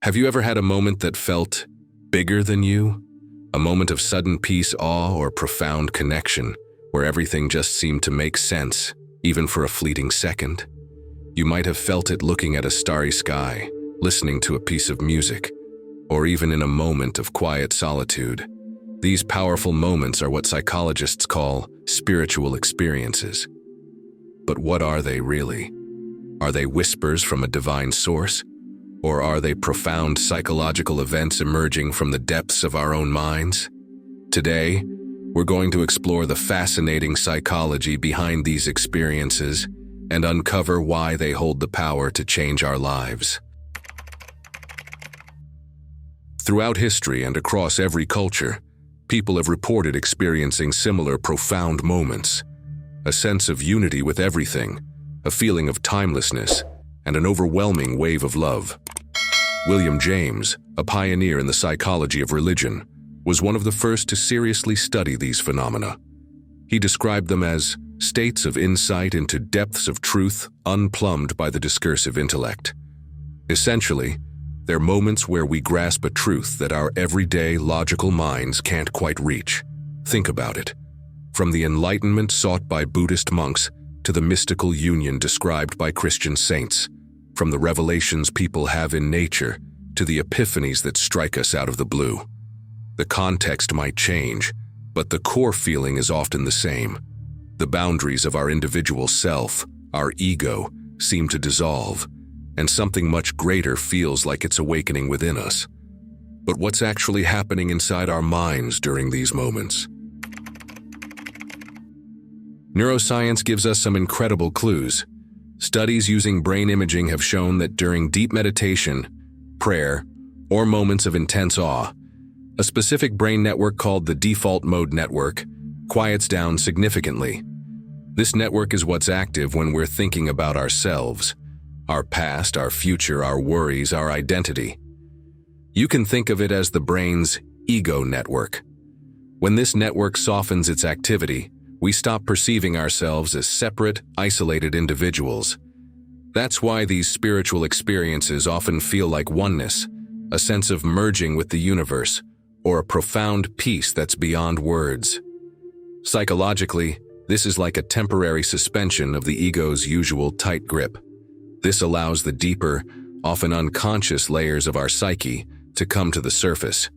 Have you ever had a moment that felt bigger than you? A moment of sudden peace, awe, or profound connection, where everything just seemed to make sense, even for a fleeting second? You might have felt it looking at a starry sky, listening to a piece of music, or even in a moment of quiet solitude. These powerful moments are what psychologists call spiritual experiences. But what are they really? Are they whispers from a divine source? Or are they profound psychological events emerging from the depths of our own minds? Today, we're going to explore the fascinating psychology behind these experiences and uncover why they hold the power to change our lives. Throughout history and across every culture, people have reported experiencing similar profound moments. A sense of unity with everything, a feeling of timelessness, and an overwhelming wave of love. William James, a pioneer in the psychology of religion, was one of the first to seriously study these phenomena. He described them as states of insight into depths of truth unplumbed by the discursive intellect. Essentially, they're moments where we grasp a truth that our everyday logical minds can't quite reach. Think about it. From the enlightenment sought by Buddhist monks to the mystical union described by Christian saints, from the revelations people have in nature to the epiphanies that strike us out of the blue. The context might change, but the core feeling is often the same. The boundaries of our individual self, our ego, seem to dissolve, and something much greater feels like it's awakening within us. But what's actually happening inside our minds during these moments? Neuroscience gives us some incredible clues. Studies using brain imaging have shown that during deep meditation, prayer, or moments of intense awe, a specific brain network called the default mode network quiets down significantly. This network is what's active when we're thinking about ourselves, our past, our future, our worries, our identity. You can think of it as the brain's ego network. When this network softens its activity, we stop perceiving ourselves as separate, isolated individuals. That's why these spiritual experiences often feel like oneness, a sense of merging with the universe, or a profound peace that's beyond words. Psychologically, this is like a temporary suspension of the ego's usual tight grip. This allows the deeper, often unconscious layers of our psyche to come to the surface.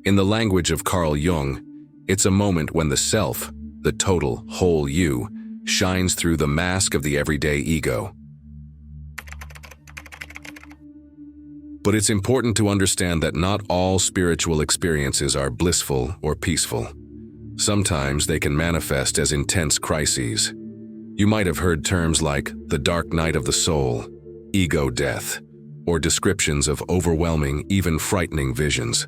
In the language of Carl Jung, it's a moment when the self, the total, whole you, shines through the mask of the everyday ego. But it's important to understand that not all spiritual experiences are blissful or peaceful. Sometimes they can manifest as intense crises. You might have heard terms like the dark night of the soul, ego death, or descriptions of overwhelming, even frightening visions.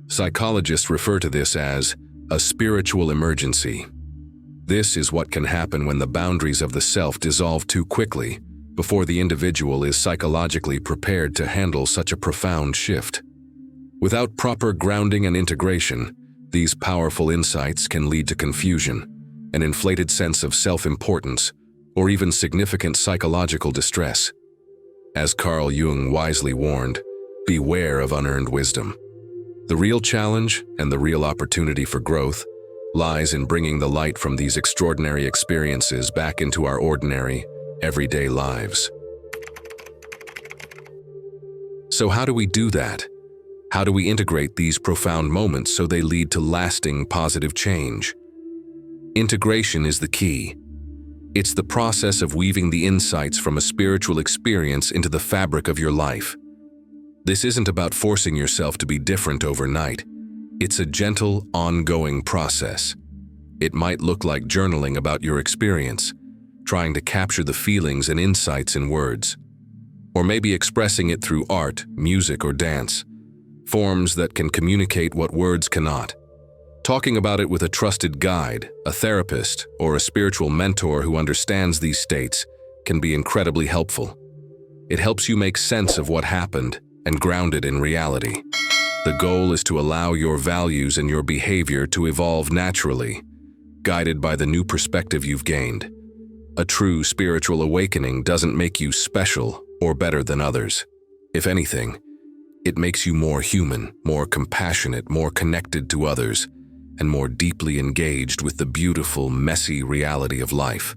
Psychologists refer to this as a spiritual emergency. This is what can happen when the boundaries of the self dissolve too quickly, before the individual is psychologically prepared to handle such a profound shift. Without proper grounding and integration, these powerful insights can lead to confusion, an inflated sense of self-importance, or even significant psychological distress. As Carl Jung wisely warned, beware of unearned wisdom. The real challenge and the real opportunity for growth lies in bringing the light from these extraordinary experiences back into our ordinary, everyday lives. So how do we do that? How do we integrate these profound moments so they lead to lasting positive change? Integration is the key. It's the process of weaving the insights from a spiritual experience into the fabric of your life. This isn't about forcing yourself to be different overnight. It's a gentle, ongoing process. It might look like journaling about your experience, trying to capture the feelings and insights in words. Or maybe expressing it through art, music, or dance, forms that can communicate what words cannot. Talking about it with a trusted guide, a therapist, or a spiritual mentor who understands these states can be incredibly helpful. It helps you make sense of what happened and ground it in reality. The goal is to allow your values and your behavior to evolve naturally, guided by the new perspective you've gained. A true spiritual awakening doesn't make you special or better than others. If anything, it makes you more human, more compassionate, more connected to others, and more deeply engaged with the beautiful, messy reality of life.